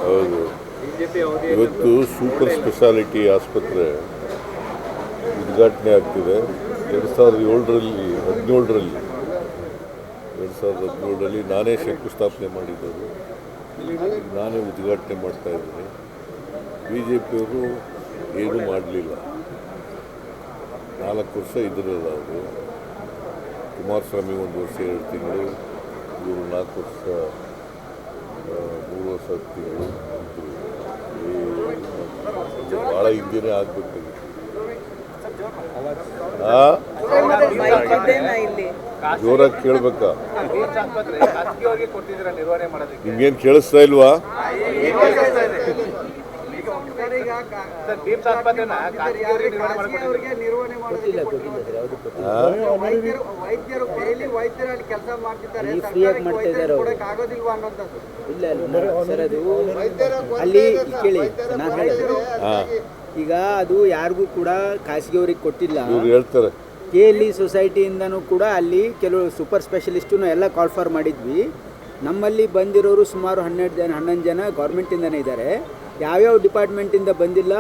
ಹೌದು. ಇವತ್ತು super speciality ಆಸ್ಪತ್ರೆ ಉದ್ಘಾಟನೆ ಆಗ್ತಿದೆ. 2017ರಲ್ಲಿ ನಾನೇ ಶಂಕುಸ್ಥಾಪನೆ ಮಾಡಿದ್ದದು, ನಾನೇ ಉದ್ಘಾಟನೆ ಮಾಡ್ತಾ ಇದ್ದೀನಿ. BJPಯವರು ಏನೂ ಮಾಡಲಿಲ್ಲ. 4 ವರ್ಷ ಇದ್ರಲ್ಲ ಅವರು. ಕುಮಾರಸ್ವಾಮಿ 1 ವರ್ಷ 2 ತಿಂಗಳು, ಇವರು 4 ವರ್ಷ 3 ವರ್ಷ 10 ತಿಂಗಳು. ಭಾಳ ಹಿಂದೆನೇ ಆಗಬೇಕಾಗಿತ್ತು. ಜೋರಾಗಿ ಕೇಳಬೇಕಾ? ನಿಮ್ಗೇನು ಕೇಳಿಸ್ತಾ ಇಲ್ವಾ? ಈಗ ಅದು ಯಾರಿಗೂ ಕೂಡ ಖಾಸಗಿಯವ್ರಿಗೆ ಕೊಟ್ಟಿಲ್ಲ. ಹೇಳ್ತಾರೆ KLE ಸೊಸೈಟಿಯಿಂದನೂ ಕೂಡ ಅಲ್ಲಿ ಕೆಲವು ಸೂಪರ್ ಸ್ಪೆಷಲಿಸ್ಟನ್ನು ಎಲ್ಲ ಕಾಲ್ ಫಾರ್ ಮಾಡಿದ್ವಿ. ನಮ್ಮಲ್ಲಿ ಬಂದಿರೋರು ಸುಮಾರು 11 ಜನ ಗೌರ್ಮೆಂಟಿಂದನೇ ಇದ್ದಾರೆ. ಯಾವ್ಯಾವ ಡಿಪಾರ್ಟ್ಮೆಂಟಿಂದ ಬಂದಿಲ್ಲ,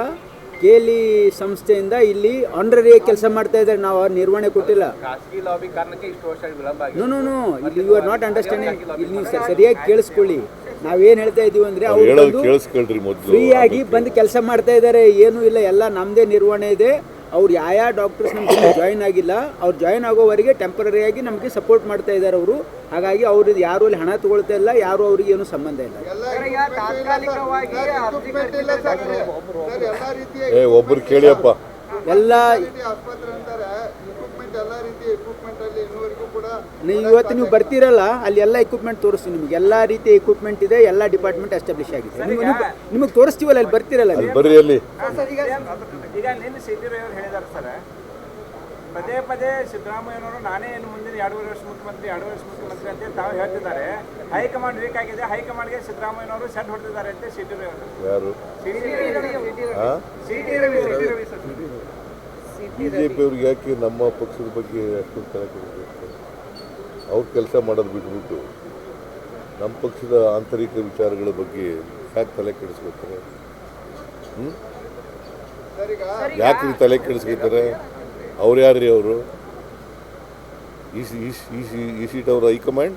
KLE ಸಂಸ್ಥೆಯಿಂದ ಇಲ್ಲಿ ಆನರರಿ ಕೆಲಸ ಮಾಡ್ತಾ ಇದ್ದಾರೆ. ನಾವು ನಿರ್ವಹಣೆ ಕೊಟ್ಟಿಲ್ಲ. ನೋ ಇಲ್ಲಿ ಯು ಆರ್ ನಾಟ್ ಅಂಡರ್ಸ್ಟ್ಯಾಂಡಿಂಗ್. ಇಲ್ಲಿ ನೀವು ಸರಿಯಾಗಿ ಕೇಳಿಸ್ಕೊಳ್ಳಿ. ನಾವೇನು ಹೇಳ್ತಾ ಇದ್ದೀವಿ ಅಂದರೆ ಅವರು ಫ್ರೀಯಾಗಿ ಬಂದು ಕೆಲಸ ಮಾಡ್ತಾ ಇದ್ದಾರೆ. ಏನೂ ಇಲ್ಲ, ಎಲ್ಲ ನಮ್ಮದೇ ನಿರ್ವಹಣೆ ಇದೆ. ಅವ್ರು ಯಾವ ಡಾಕ್ಟರ್ಸ್ ನಮ್ಗೆ ಜಾಯಿನ್ ಆಗಿಲ್ಲ, ಅವ್ರು ಜಾಯಿನ್ ಆಗೋವರೆಗೆ ಟೆಂಪರರಿಯಾಗಿ ನಮಗೆ ಸಪೋರ್ಟ್ ಮಾಡ್ತಾ ಇದ್ದಾರೆ ಅವರು. ಹಾಗಾಗಿ ಅವ್ರದ್ದು ಯಾರು ಅಲ್ಲಿ ಹಣ ತಗೊಳ್ತಾ ಇಲ್ಲ, ಯಾರು ಅವ್ರಿಗೆ ಏನು ಸಂಬಂಧ ಇಲ್ಲ. ಒಬ್ಬರು ಕೇಳಿಯಪ್ಪ, ಎಲ್ಲ ಇವತ್ತು ನೀವು ಬರ್ತೀರಲ್ಲ, ಅಲ್ಲಿ ಎಲ್ಲ ಎಕ್ವಿಪ್ಮೆಂಟ್ ತೋರಿಸ್ತೀವಿ ನಿಮಗೆ. ಎಲ್ಲ ರೀತಿಯ ಎಕ್ವಿಪ್ಮೆಂಟ್ ಇದೆ, ಎಲ್ಲ ಡಿಪಾರ್ಟ್ಮೆಂಟ್ ಎಸ್ಟಾಬ್ಲಿಷ್ ಆಗಿದೆ. ನಿಮಗೆ ತೋರಿಸ್ತೀವಲ್ಲ, ಅಲ್ಲಿ ಬರ್ತೀರಲ್ಲ. ಬರ್ರಿ ಅಲ್ಲಿ. ಈಗ ನಿನ್ನ ಸಿದ್ದರಾಮಯ್ಯವರು ಹೇಳಿದ್ದಾರೆ ಸರ್, ಪದೇ ಸಿದ್ದರಾಮಯ್ಯನವರು ನಾನೇ ಇನ್ನು ಮುಂದಿನ 2.5 ವರ್ಷ ಮುಖ್ಯಮಂತ್ರಿ ಅಂತ ತಾವು ಹೇಳ್ತಿದ್ದಾರೆ. ಹೈಕಮಾಂಡ್ ವೀಕ್ ಆಗಿದೆ, ಹೈಕಮಾಂಡ್ಗೆ ಸಿದ್ದರಾಮಯ್ಯನವರು ಸೆಟ್ ಹೊಡೆದಿದ್ದಾರೆ ಅಂತ ಸಿದ್ದರಾಮಯ್ಯವರು. BJPಯವ್ರಿಗೆ ಯಾಕೆ ನಮ್ಮ ಪಕ್ಷದ ಬಗ್ಗೆ ಅಷ್ಟೊಂದು ತಲೆ ಕೆಡಿಸ್ಬೇಕು? ಅವ್ರು ಕೆಲಸ ಮಾಡೋದು ಬಿಟ್ಬಿಟ್ಟು ನಮ್ಮ ಪಕ್ಷದ ಆಂತರಿಕ ವಿಚಾರಗಳ ಬಗ್ಗೆ ಯಾಕೆ ತಲೆ ಕೆಡಿಸ್ಕೊತಾರೆ? ಯಾಕೆ ತಲೆ ಕೆಡಿಸ್ಕೊತಾರೆ? ಅವ್ರು ಯಾರ್ರಿ ಅವರು? ಈ ಸೀಟ್ ಅವರ high command.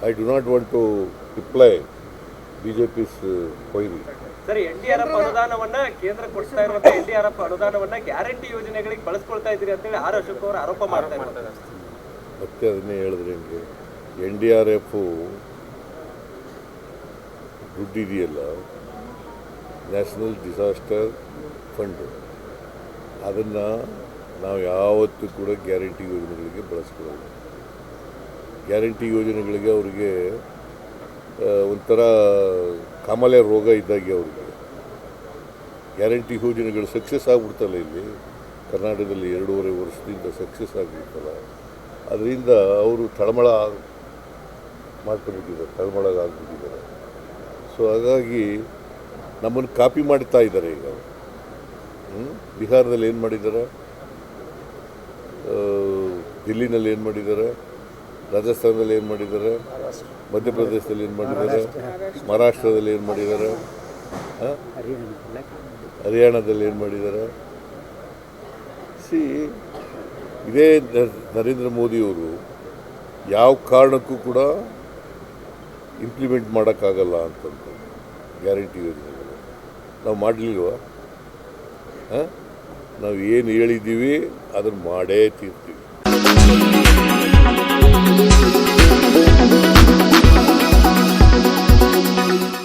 I do not want to reply BJP's ಕೊಯ್ರಿ. ಸರ್, NDRF ಅನುದಾನವನ್ನ ಕೇಂದ್ರ ಕೊಡ್ತಾ ಇರುವಂತ NDRF ಅನುದಾನವನ್ನ ಗ್ಯಾರಂಟಿ ಯೋಜನೆಗಳಿಗೆ ಬಳಸ್ಕೊಳ್ತಾ ಇದ್ದೀರಿ ಅಂತೇಳಿ ಆರ್ ಅಶೋಕ್ ಅವರು ಆರೋಪ ಮಾಡ್ತಾ ಇದ್ದಾರೆ. ಮತ್ತೆ ಅದನ್ನೇ ಹೇಳಿದ್ರೆ ಹೆಂಗೆ? NDRF ದುಡ್ಡಿದೆಯಲ್ಲ, ನ್ಯಾಷನಲ್ ಡಿಸಾಸ್ಟರ್ ಫಂಡ್, ಅದನ್ನು ನಾವು ಯಾವತ್ತೂ ಕೂಡ ಗ್ಯಾರಂಟಿ ಯೋಜನೆಗಳಿಗೆ ಬಳಸ್ಕೊಳ್ಳೋದು. ಗ್ಯಾರಂಟಿ ಯೋಜನೆಗಳಿಗೆ ಅವರಿಗೆ ಒಂಥರ ಕಾಮಾಲೆ ರೋಗ ಇದ್ದಾಗೆ ಅವ್ರಿಗೆ. ಗ್ಯಾರಂಟಿ ಯೋಜನೆಗಳು ಸಕ್ಸಸ್ ಆಗಿಬಿಡ್ತಲ್ಲ, ಇಲ್ಲಿ ಕರ್ನಾಟಕದಲ್ಲಿ 2.5 ವರ್ಷದಿಂದ ಸಕ್ಸಸ್ ಆಗಿಬಿಡ್ತಲ್ಲ, ಅದರಿಂದ ಅವರು ತಳಮಳ ಆಗ್ಬಿಟ್ಟಿದ್ದಾರೆ. ಸೊ ಹಾಗಾಗಿ ನಮ್ಮನ್ನು ಕಾಪಿ ಮಾಡ್ತಾ ಇದ್ದಾರೆ. ಈಗ ಬಿಹಾರದಲ್ಲಿ ಏನು ಮಾಡಿದ್ದಾರೆ, ದಿಲ್ಲಿನಲ್ಲಿ ಏನು ಮಾಡಿದ್ದಾರೆ, ರಾಜಸ್ಥಾನದಲ್ಲಿ ಏನು ಮಾಡಿದ್ದಾರೆ, ಮಧ್ಯಪ್ರದೇಶದಲ್ಲಿ ಏನು ಮಾಡಿದ್ದಾರೆ, ಮಹಾರಾಷ್ಟ್ರದಲ್ಲಿ ಏನು ಮಾಡಿದ್ದಾರೆ, ಹರಿಯಾಣದಲ್ಲಿ ಏನು ಮಾಡಿದ್ದಾರೆ. ಇದೇ ನರೇಂದ್ರ ಮೋದಿಯವರು ಯಾವ ಕಾರಣಕ್ಕೂ ಕೂಡ ಇಂಪ್ಲಿಮೆಂಟ್ ಮಾಡೋಕ್ಕಾಗಲ್ಲ ಅಂತಂದು ಗ್ಯಾರಂಟಿ ಯೋಜನೆಗಳು ನಾವು ಮಾಡಲಿಲ್ವ? ನಾವು ಏನು ಹೇಳಿದ್ದೀವಿ ಅದನ್ನು ಮಾಡೇ ತೀರ್ತೀವಿ.